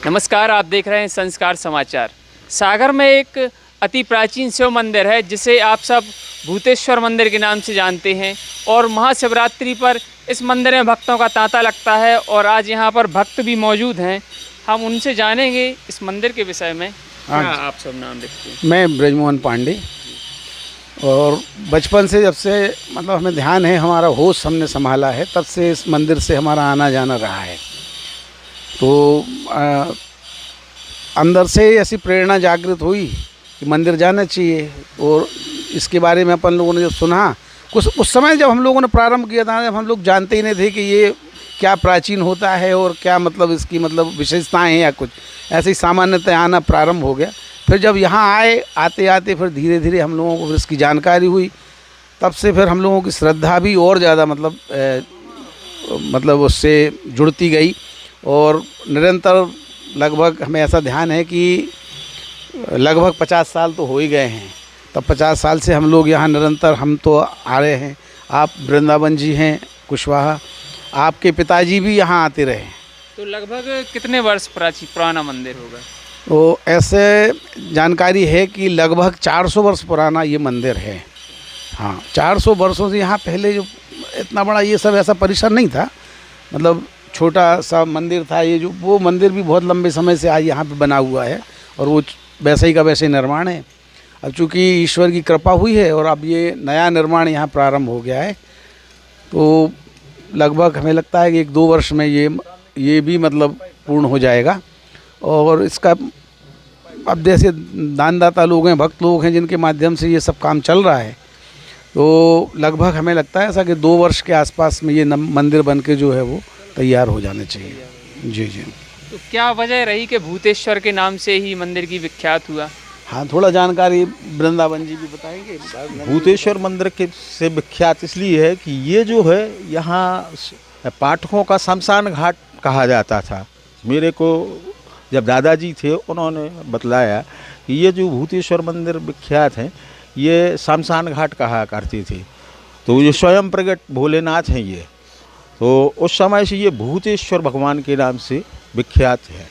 नमस्कार, आप देख रहे हैं संस्कार समाचार। सागर में एक अति प्राचीन शिव मंदिर है जिसे आप सब भूतेश्वर मंदिर के नाम से जानते हैं और महाशिवरात्रि पर इस मंदिर में भक्तों का तांता लगता है और आज यहाँ पर भक्त भी मौजूद हैं। हम उनसे जानेंगे इस मंदिर के विषय में। क्या आप सब नाम लिखते हैं? मैं ब्रजमोहन पांडे। और बचपन से जब से मतलब हमें ध्यान है, हमारा होश हमने संभाला है, तब से इस मंदिर से हमारा आना जाना रहा है। तो अंदर से ऐसी प्रेरणा जागृत हुई कि मंदिर जाना चाहिए। और इसके बारे में अपन लोगों ने जब सुना, कुछ उस समय जब हम लोगों ने प्रारंभ किया था, जब हम लोग जानते ही नहीं थे कि ये क्या प्राचीन होता है और क्या मतलब इसकी मतलब विशेषताएं हैं या कुछ, ऐसे ही सामान्यतः आना प्रारंभ हो गया। फिर जब यहाँ आते आते फिर धीरे धीरे हम लोगों को फिर इसकी जानकारी हुई, तब से फिर हम लोगों की श्रद्धा भी और ज़्यादा मतलब उससे जुड़ती गई। और निरंतर लगभग हमें ऐसा ध्यान है कि लगभग 50 साल तो हो ही गए हैं। तब 50 साल से हम लोग यहाँ निरंतर हम तो आ रहे हैं। आप वृंदावन जी हैं कुशवाहा, आपके पिताजी भी यहाँ आते रहे। तो लगभग कितने वर्ष पुराना मंदिर होगा? तो ऐसे जानकारी है कि लगभग 400 वर्ष पुराना ये मंदिर है। हाँ, 400 वर्षों से यहाँ पहले जो इतना बड़ा ये सब ऐसा परिसर नहीं था, मतलब छोटा सा मंदिर था। ये जो वो मंदिर भी बहुत लंबे समय से आज यहाँ पे बना हुआ है और वो वैसे ही का वैसे निर्माण है। अब चूँकि ईश्वर की कृपा हुई है और अब ये नया निर्माण यहाँ प्रारंभ हो गया है, तो लगभग हमें लगता है कि 1-2 वर्ष में ये भी मतलब पूर्ण हो जाएगा। और इसका अब जैसे दानदाता लोग हैं, भक्त लोग हैं, जिनके माध्यम से ये सब काम चल रहा है, तो लगभग हमें लगता है ऐसा कि 2 वर्ष के आसपास में ये मंदिर बन के जो है वो तैयार हो जाने चाहिए। जी जी। तो क्या वजह रही कि भूतेश्वर के नाम से ही मंदिर की विख्यात हुआ? हाँ, थोड़ा जानकारी वृंदावन जी भी बताएंगे। भूतेश्वर मंदिर के से विख्यात इसलिए है कि ये जो है यहाँ पाठकों का शमशान घाट कहा जाता था। मेरे को जब दादाजी थे उन्होंने बतलाया कि ये जो भूतेश्वर मंदिर विख्यात हैं ये शमशान घाट कहा करते थे। तो ये स्वयं प्रकट भोलेनाथ हैं ये। तो उस समय से ये भूतेश्वर भगवान के नाम से विख्यात है।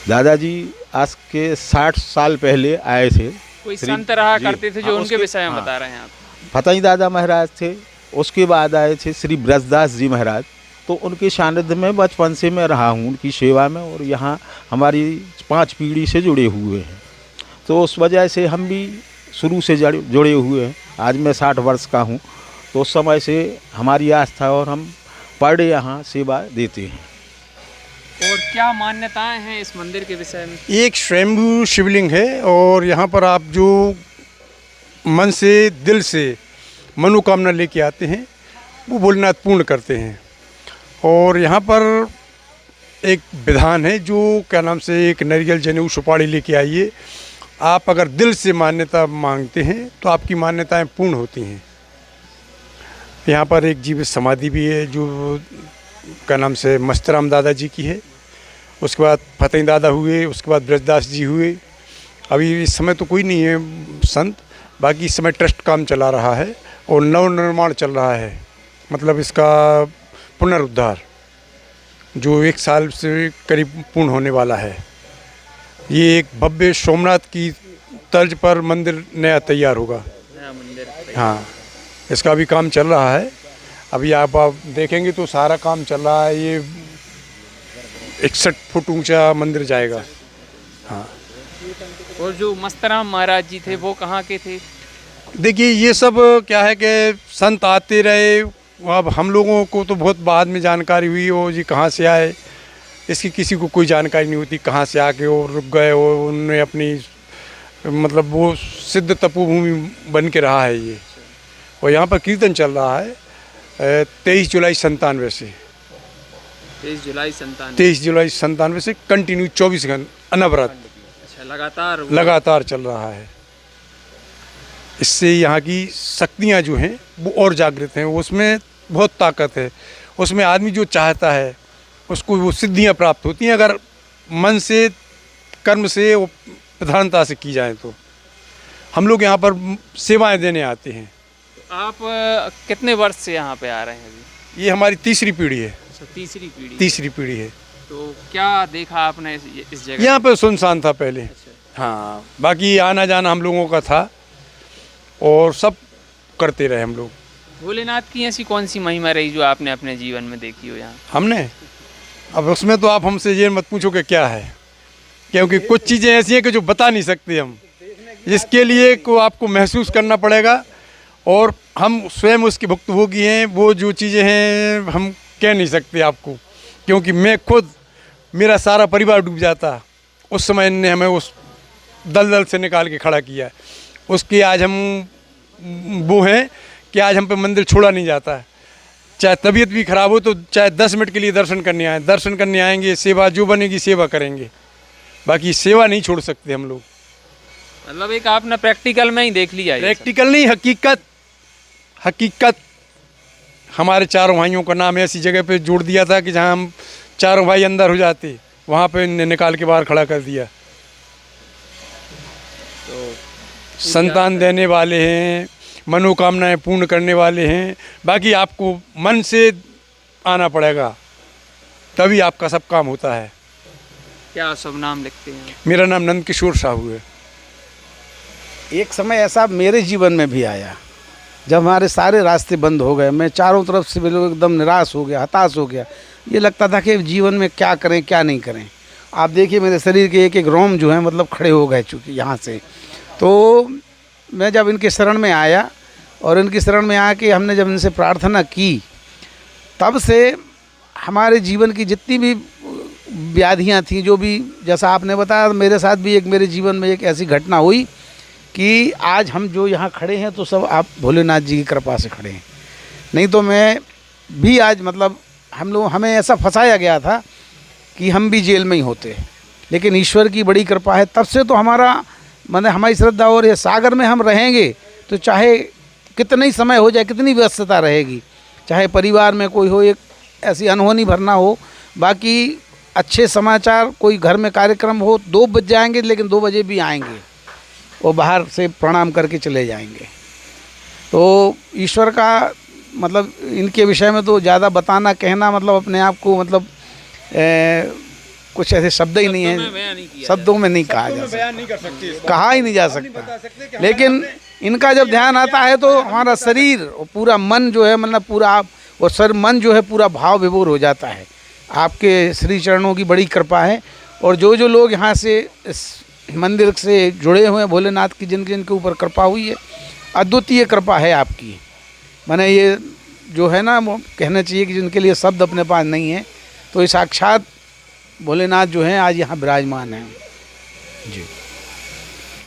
दादाजी आज के 60 साल पहले आए थे। कोई संत रहा करते थे जो उनके विषय में बता रहे हैं आप? फतेही दादा महाराज थे, उसके बाद आए थे श्री ब्रजदास जी महाराज। तो उनके सानिध्य में बचपन से मैं रहा हूँ, उनकी सेवा में, और यहाँ हमारी 5 पीढ़ी से जुड़े हुए हैं। तो उस वजह से हम भी शुरू से जुड़े हुए हैं। आज मैं 60 वर्ष का हूँ, तो उस समय से हमारी आस्था और हम पर डे यहाँ सेवा देते हैं। और क्या मान्यताएं हैं इस मंदिर के विषय में? एक स्वयंभू शिवलिंग है और यहाँ पर आप जो मन से दिल से मनोकामना लेके आते हैं वो भोलेनाथ पूर्ण करते हैं। और यहाँ पर एक विधान है जो क्या नाम से एक नारियल जनेऊ सुपारी लेके आइए। आप अगर दिल से मान्यता मांगते हैं तो आपकी मान्यताएं पूर्ण होती हैं। यहाँ पर एक जीवित समाधि भी है जो क्या नाम से मस्तराम दादाजी की है। उसके बाद फतेही दादा हुए, उसके बाद ब्रजदास जी हुए। अभी इस समय तो कोई नहीं है संत, बाकी इस समय ट्रस्ट काम चला रहा है और नवनिर्माण चल रहा है, मतलब इसका पुनरुद्धार जो 1 साल से करीब पूर्ण होने वाला है। ये एक भव्य सोमनाथ की तर्ज पर मंदिर नया तैयार होगा। नया मंदिर? हाँ, इसका भी काम चल रहा है। अभी आप देखेंगे तो सारा काम चल रहा है। ये 61 फुट ऊंचा मंदिर जाएगा। हाँ। और जो मस्तराम महाराज जी थे वो कहाँ के थे? देखिए, ये सब क्या है कि संत आते रहे। अब हम लोगों को तो बहुत बाद में जानकारी हुई वो जी कहाँ से आए, इसकी किसी को कोई जानकारी नहीं होती। कहाँ से आके वो रुक गए, वो उन्होंने अपनी मतलब वो सिद्ध तपोभूमि बन के रहा है ये। और यहाँ पर कीर्तन चल रहा है 23 जुलाई 97 से। 23 जुलाई 97? 23 जुलाई 97 से कंटिन्यू 24 घंटे अनवरत। अच्छा, लगातार चल रहा है। इससे यहाँ की शक्तियाँ जो हैं वो और जागृत हैं। उसमें बहुत ताकत है। उसमें आदमी जो चाहता है उसको वो सिद्धियाँ प्राप्त होती हैं, अगर मन से कर्म से वो प्रधानता से की जाए। तो हम लोग यहाँ पर सेवाएं देने आते हैं। आप कितने वर्ष से यहाँ पे आ रहे हैं अभी? ये हमारी तीसरी पीढ़ी है। अच्छा, तीसरी पीढ़ी? तीसरी पीढ़ी है। तो क्या देखा आपने इस जगह? यहाँ पे सुनसान था पहले। हाँ, बाकी आना जाना हम लोगों का था और सब करते रहे हम लोग। भोलेनाथ की ऐसी कौन सी महिमा रही जो आपने अपने जीवन में देखी हो यहाँ? हमने अब उसमें तो आप हमसे ये मत पूछो कि क्या है, क्योंकि कुछ चीज़ें ऐसी हैं कि जो बता नहीं सकते हम। इसके लिए को आपको महसूस करना पड़ेगा और हम स्वयं उसके भुक्तभोगी हैं। वो जो चीज़ें हैं हम कह नहीं सकते आपको, क्योंकि मैं खुद, मेरा सारा परिवार डूब जाता उस समय। इनने हमें उस दलदल से निकाल के खड़ा किया। उसके आज हम वो हैं कि आज हम पे मंदिर छोड़ा नहीं जाता है। चाहे तबीयत भी खराब हो तो चाहे 10 मिनट के लिए दर्शन करने आए, दर्शन करने आएंगे, सेवा जो बनेगी सेवा करेंगे, बाकी सेवा नहीं छोड़ सकते हम लोग। मतलब एक आपने प्रैक्टिकल में ही देख लिया ये सब? प्रैक्टिकल नहीं, हकीकत। हमारे चारों भाइयों का नाम ऐसी जगह पे जोड़ दिया था कि जहाँ हम चारों भाई अंदर हो जाते, वहाँ पे इन्हें निकाल के बाहर खड़ा कर दिया। तो संतान देने वाले हैं, मनोकामनाएं पूर्ण करने वाले हैं। बाकी आपको मन से आना पड़ेगा, तभी आपका सब काम होता है। क्या सब नाम लिखते हैं? मेरा नाम नंद किशोर साहू है। एक समय ऐसा मेरे जीवन में भी आया जब हमारे सारे रास्ते बंद हो गए। मैं चारों तरफ से बिल्कुल एकदम निराश हो गया, हताश हो गया। ये लगता था कि जीवन में क्या करें क्या नहीं करें। आप देखिए मेरे शरीर के एक एक रोम जो है मतलब खड़े हो गए चूँकि यहाँ से। तो मैं जब इनके शरण में आया और इनकी शरण में आके हमने जब इनसे प्रार्थना की, तब से हमारे जीवन की जितनी भी व्याधियाँ थीं, जो भी, जैसा आपने बताया, मेरे साथ भी एक मेरे जीवन में एक ऐसी घटना हुई कि आज हम जो यहाँ खड़े हैं तो सब आप भोलेनाथ जी की कृपा से खड़े हैं। नहीं तो मैं भी आज मतलब हमें ऐसा फंसाया गया था कि हम भी जेल में ही होते। लेकिन ईश्वर की बड़ी कृपा है, तब से तो हमारी श्रद्धा और ये सागर में हम रहेंगे तो चाहे कितना ही समय हो जाए, कितनी व्यस्तता रहेगी, चाहे परिवार में कोई हो, एक ऐसी अनहोनी भरना हो, बाकी अच्छे समाचार, कोई घर में कार्यक्रम हो, 2 बज जाएंगे लेकिन 2 बजे भी आएंगे और बाहर से प्रणाम करके चले जाएंगे। तो ईश्वर का मतलब इनके विषय में तो ज़्यादा बताना, कहना मतलब अपने आप को मतलब कुछ ऐसे शब्द ही नहीं है, शब्दों में नहीं कहा जा सकता, कहा ही नहीं जा सकता। लेकिन इनका जब ध्यान आता है तो हमारा शरीर और पूरा मन जो है मतलब पूरा, और मन जो है पूरा भाव विभोर हो जाता है। आपके श्री चरणों की बड़ी कृपा है। और जो जो लोग यहाँ से इस मंदिर से जुड़े हुए हैं भोलेनाथ की, जिनके ऊपर कृपा हुई है, अद्वितीय कृपा है आपकी। माने ये जो है ना, वो कहना चाहिए कि जिनके लिए शब्द अपने पास नहीं है, तो ये साक्षात भोलेनाथ जो हैं आज यहाँ विराजमान हैं जी।